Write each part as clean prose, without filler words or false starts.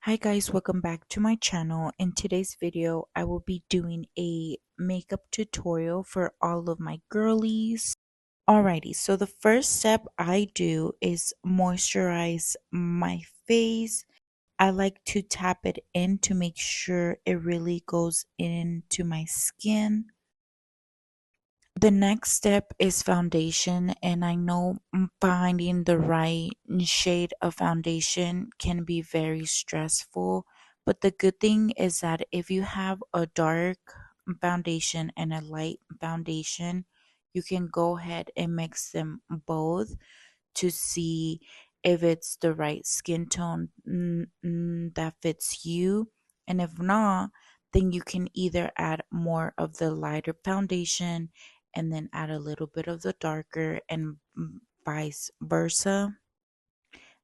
Hi guys, welcome back to my channel. In today's video, I will be doing a makeup tutorial for all of my girlies. Alrighty, so the first step I do is moisturize my face. I like to tap it in to make sure it really goes into my skin. The next step is foundation, and I know finding the right shade of foundation can be very stressful. But the good thing is that if you have a dark foundation and a light foundation, you can go ahead and mix them both to see if it's the right skin tone that fits you. And if not, then you can either add more of the lighter foundation and then add a little bit of the darker and vice versa.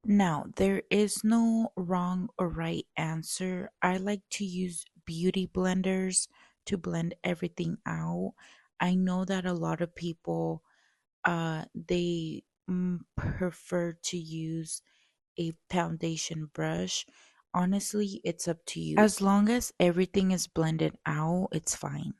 Now, there is no wrong or right answer. I like to use beauty blenders to blend everything out. I know that a lot of people they prefer to use a foundation brush. Honestly, it's up to you. As long as everything is blended out, it's fine.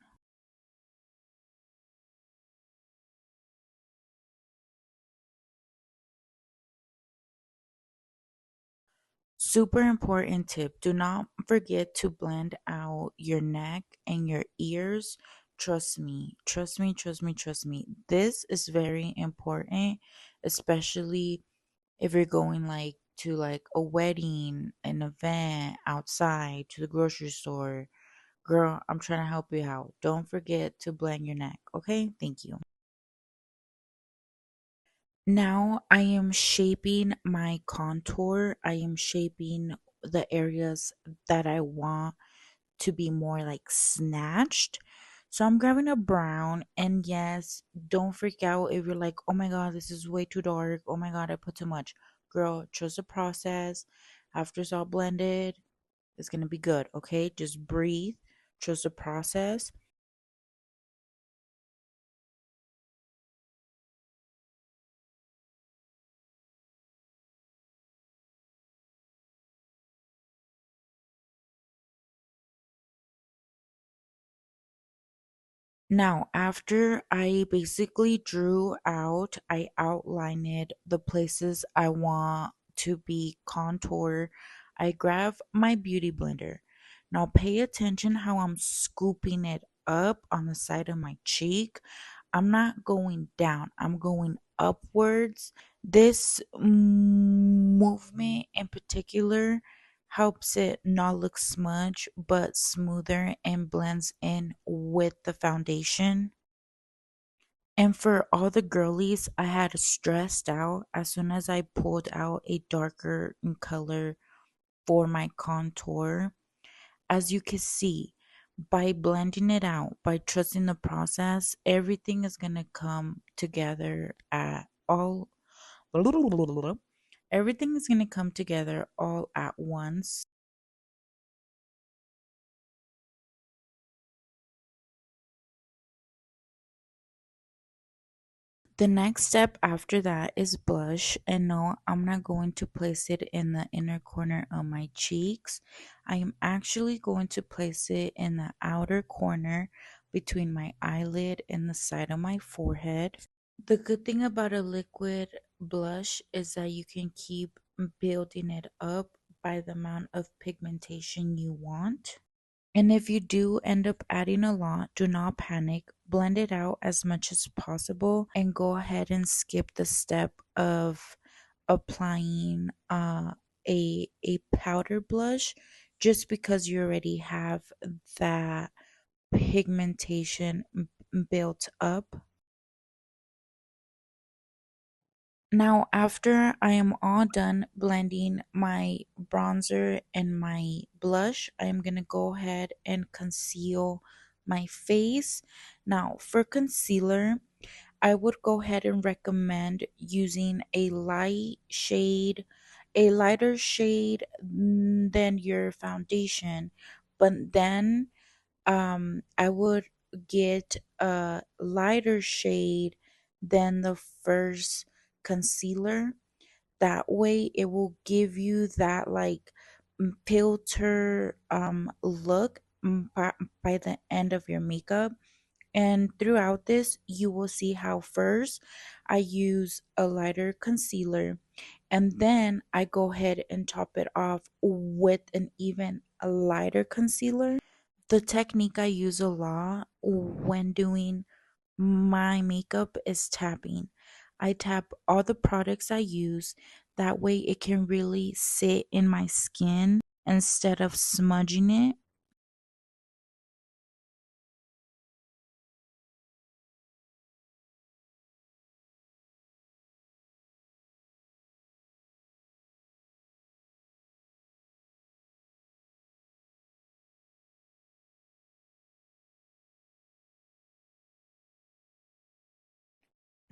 Super important tip, do not forget to blend out your neck and your ears. Trust me, trust me, trust me, trust me. This is very important, especially if you're going like to like a wedding, an event, outside, to the grocery store. Girl, I'm trying to help you out. Don't forget to blend your neck, okay? Thank you. Now I am shaping my contour. I am shaping the areas that I want to be more like snatched. So I'm grabbing a brown, and yes, don't freak out if you're like, oh my god, this is way too dark. Oh my god, I put too much. Girl, trust the process. After it's all blended, it's gonna be good, okay? Just breathe, trust the process. Now, after I basically drew out, I outlined the places I want to be contour. I grab my beauty blender. Now, pay attention how I'm scooping it up on the side of my cheek. I'm not going down, I'm going upwards. This movement in particular helps it not look smudge but smoother and blends in with the foundation. And for all the girlies, I had stressed out as soon as I pulled out a darker color for my contour. As you can see, by blending it out, by trusting the process, everything is going to come together at all. Everything is going to come together all at once. The next step after that is blush, and no, I'm not going to place it in the inner corner of my cheeks. I am actually going to place it in the outer corner between my eyelid and the side of my forehead. The good thing about a liquid blush is that you can keep building it up by the amount of pigmentation you want. And if you do end up adding a lot, do not panic. Blend it out as much as possible and go ahead and skip the step of applying a powder blush just because you already have that pigmentation built up. Now, after I am all done blending my bronzer and my blush, I am going to go ahead and conceal my face. Now, for concealer, I would go ahead and recommend using a lighter shade than your foundation. But then I would get a lighter shade than the first concealer. That way it will give you that like filter look by the end of your makeup. And throughout this, you will see how first I use a lighter concealer and then I go ahead and top it off with an even a lighter concealer. The technique I use a lot when doing my makeup is tapping. I tap all the products I use. That way it can really sit in my skin instead of smudging it.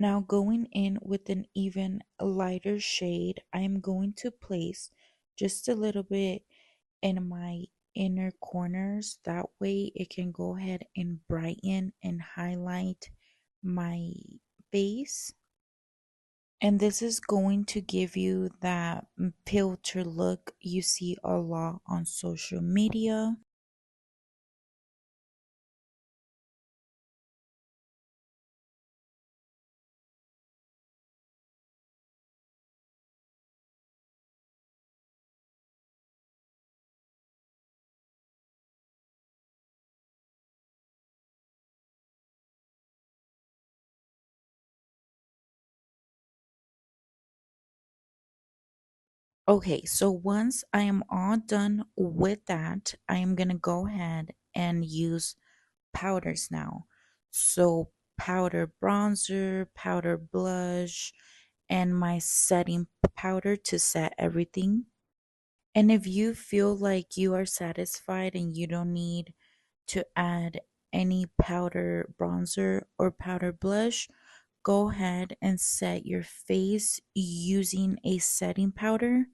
Now going in with an even lighter shade, I am going to place just a little bit in my inner corners. That way it can go ahead and brighten and highlight my face. And this is going to give you that filter look you see a lot on social media. Okay, so once I am all done with that, I am going to go ahead and use powders now. So, powder bronzer, powder blush, and my setting powder to set everything. And if you feel like you are satisfied and you don't need to add any powder bronzer or powder blush, go ahead and set your face using a setting powder.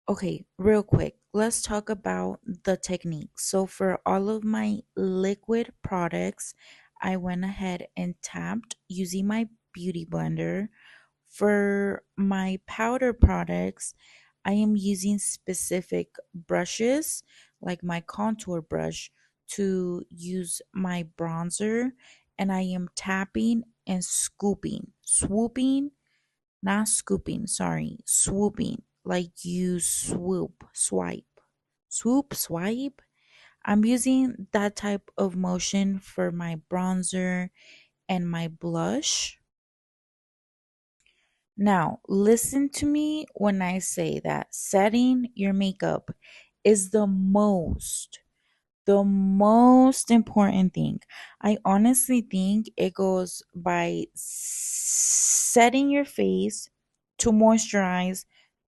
Okay, real quick, let's talk about the technique. So, for all of my liquid products, I went ahead and tapped using my beauty blender. For my powder products, I am using specific brushes, like my contour brush, to use my bronzer, and I am tapping and scooping, swooping, not scooping, sorry, swooping, like you swoop, swipe, swoop, swipe. I'm using that type of motion for my bronzer and my blush. Now, listen to me when I say that setting your makeup is the most important thing. I honestly think it goes by setting your face to moisturize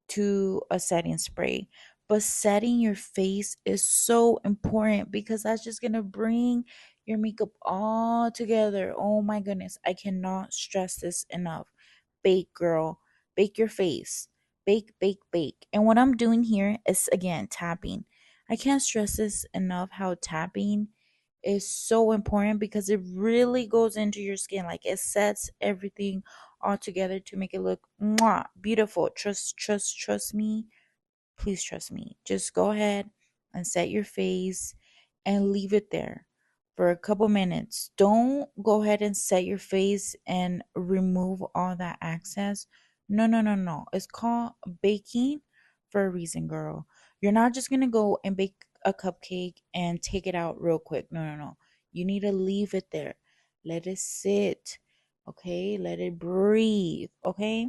to a setting spray. But setting your face is so important because that's just going to bring your makeup all together. Oh my goodness, I cannot stress this enough. Bake, girl, bake your face. Bake, bake, bake. And what I'm doing here is again tapping. I can't stress this enough how tapping is so important because it really goes into your skin. Like it sets everything all together to make it look mwah, beautiful. Trust me. Please trust me. Just go ahead and set your face and leave it there for a couple minutes. Don't go ahead and set your face and remove all that excess. No, no, no, no. It's called baking for a reason, girl. You're not just going to go and bake a cupcake and take it out real quick. No, no, no. You need to leave it there. Let it sit. Okay? Let it breathe. Okay?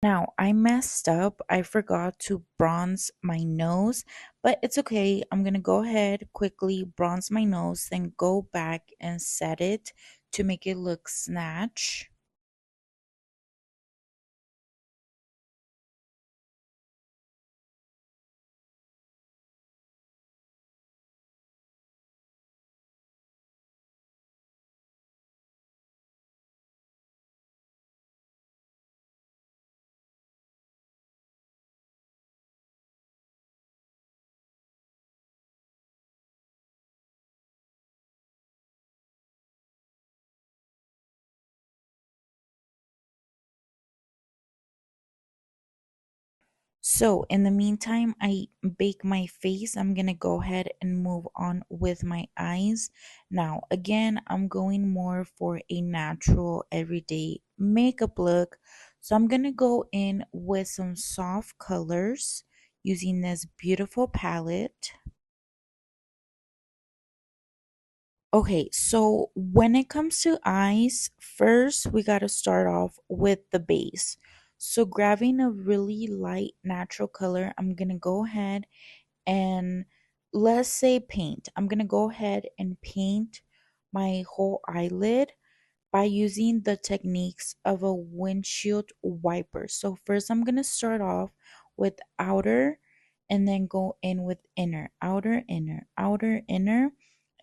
Now, I messed up. I forgot to bronze my nose, but it's okay. I'm going to go ahead quickly bronze my nose, then go back and set it to make it look snatch. So, in the meantime, I bake my face. I'm gonna go ahead and move on with my eyes. Now, again, I'm going more for a natural, everyday makeup look. So, I'm gonna go in with some soft colors using this beautiful palette. Okay, so when it comes to eyes, first we got to start off with the base. So grabbing a really light natural color, I'm going to go ahead and let's say paint. I'm going to go ahead and paint my whole eyelid by using the techniques of a windshield wiper. So first I'm going to start off with outer and then go in with inner, outer, inner, outer, inner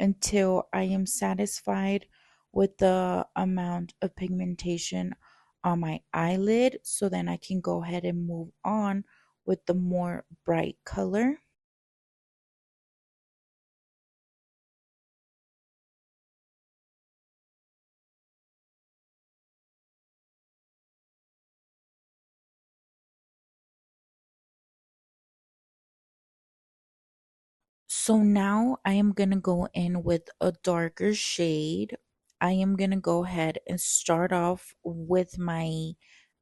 until I am satisfied with the amount of pigmentation on my eyelid, so then I can go ahead and move on with the more bright color. So now I am going to go in with a darker shade. I am going to go ahead and start off with my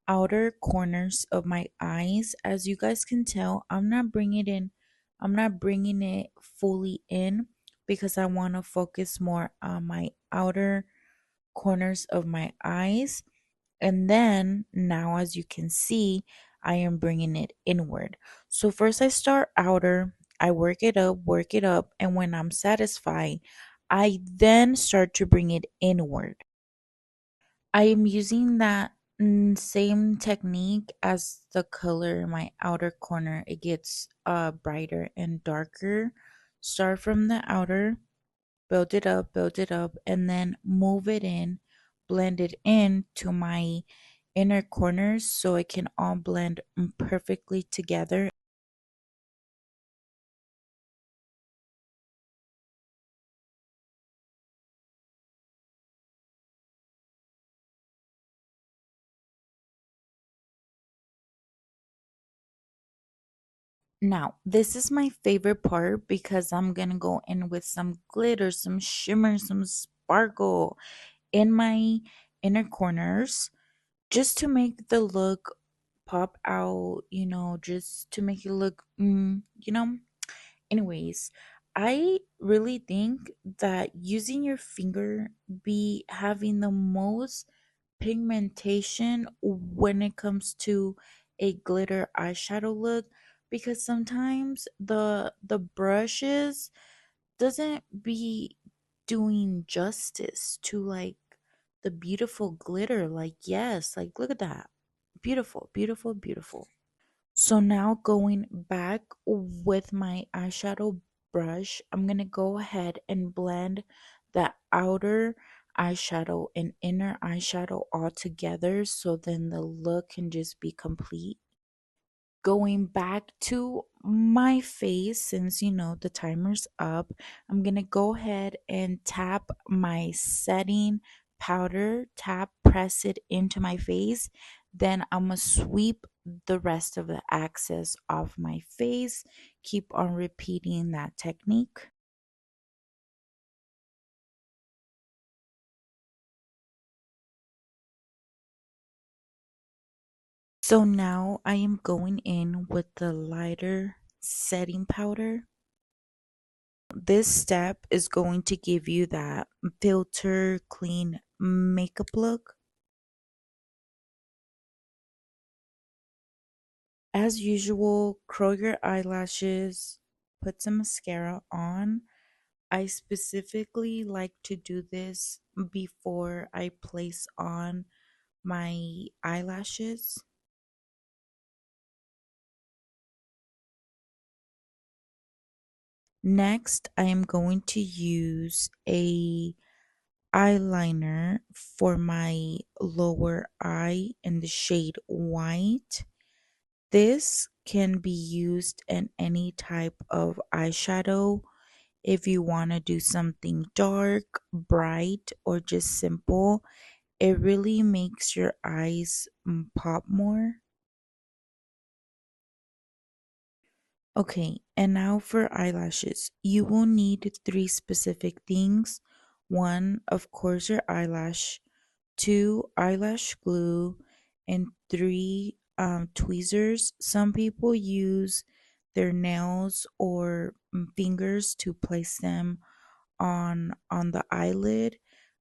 outer corners of my eyes. As you guys can tell, I'm not bringing it fully in because I want to focus more on my outer corners of my eyes. And then now, as you can see, I am bringing it inward. So first I start outer, I work it up, and when I'm satisfied, I then start to bring it inward. I am using that same technique as the color in my outer corner. It gets brighter and darker. Start from the outer, build it up, and then move it in, blend it in to my inner corners so it can all blend perfectly together. Now, this is my favorite part because I'm gonna go in with some glitter, some shimmer, some sparkle in my inner corners just to make the look pop out, just to make it look, Anyways, I really think that using your finger be having the most pigmentation when it comes to a glitter eyeshadow look, because sometimes the brushes doesn't be doing justice to like the beautiful glitter. Like, yes, like look at that, beautiful, beautiful, beautiful. So now going back with my eyeshadow brush, I'm gonna go ahead and blend the outer eyeshadow and inner eyeshadow all together so then the look can just be complete. Going back to my face, since the timer's up, I'm gonna go ahead and tap my setting powder, press it into my face. Then I'm gonna sweep the rest of the excess off my face. Keep on repeating that technique. So now I am going in with the lighter setting powder. This step is going to give you that filter clean makeup look. As usual, curl your eyelashes, put some mascara on. I specifically like to do this before I place on my eyelashes. Next, I am going to use a eyeliner for my lower eye in the shade white. This can be used in any type of eyeshadow. If you want to do something dark, bright, or just simple, it really makes your eyes pop more. Okay, and now for eyelashes. You will need three specific things. One, of course, your eyelash. Two, eyelash glue. And three, tweezers. Some people use their nails or fingers to place them on the eyelid.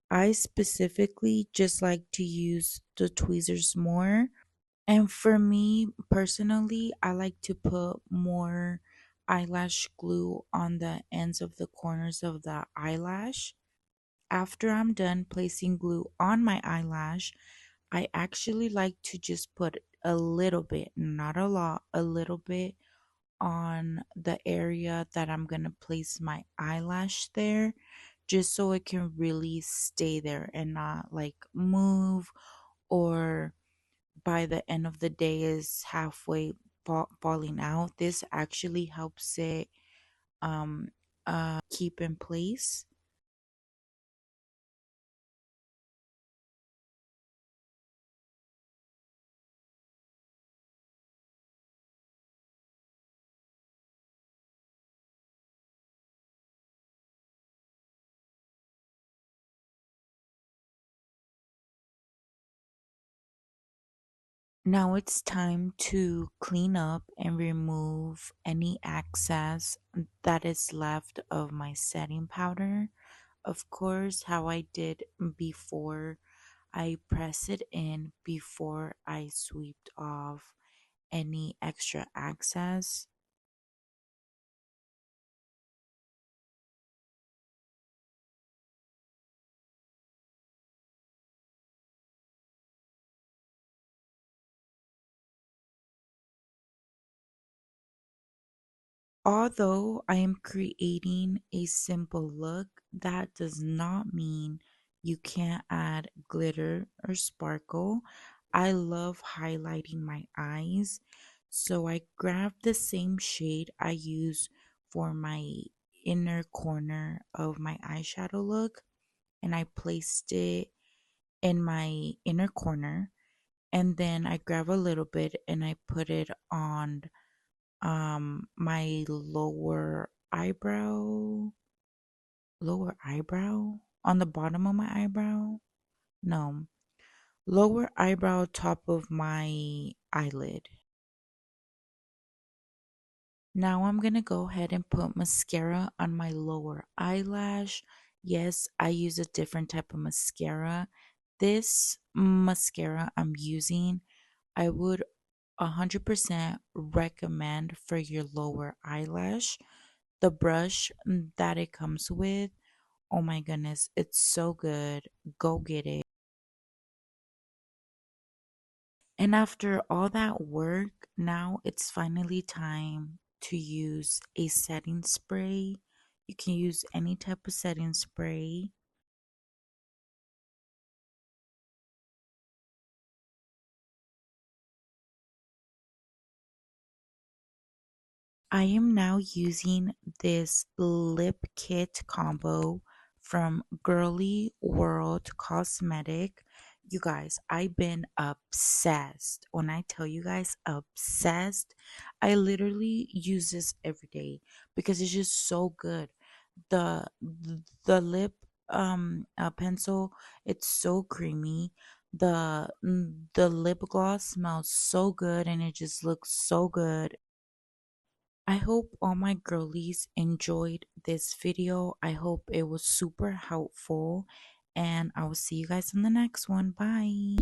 I specifically just like to use the tweezers more. And for me personally, I like to put more eyelash glue on the ends of the corners of the eyelash. After I'm done placing glue on my eyelash, I actually like to just put a little bit, not a lot, a little bit on the area that I'm going to place my eyelash there, just so it can really stay there and not like move, or by the end of the day is halfway falling out. This actually helps it um keep in place. Now it's time to clean up and remove any excess that is left of my setting powder. Of course, how I did before, I press it in before I swept off any extra excess. Although I am creating a simple look, that does not mean you can't add glitter or sparkle. I love highlighting my eyes, so I grabbed the same shade I use for my inner corner of my eyeshadow look, and I placed it in my inner corner, and then I grab a little bit and I put it on my lower eyebrow, on the bottom of my eyebrow. No, lower eyebrow, top of my eyelid. Now I'm gonna go ahead and put mascara on my lower eyelash. Yes, I use a different type of mascara. This mascara I'm using, I would 100% recommend for your lower eyelash. The brush that it comes with, oh my goodness, it's so good. Go get it. And after all that work, now it's finally time to use a setting spray. You can use any type of setting spray. I am now using this lip kit combo from Girly World Cosmetic. You guys, I've been obsessed. When I tell you guys obsessed, I literally use this every day because it's just so good. The the lip pencil, it's so creamy. The lip gloss smells so good and it just looks so good. I hope all my girlies enjoyed this video. I hope it was super helpful, and I will see you guys in the next one. Bye.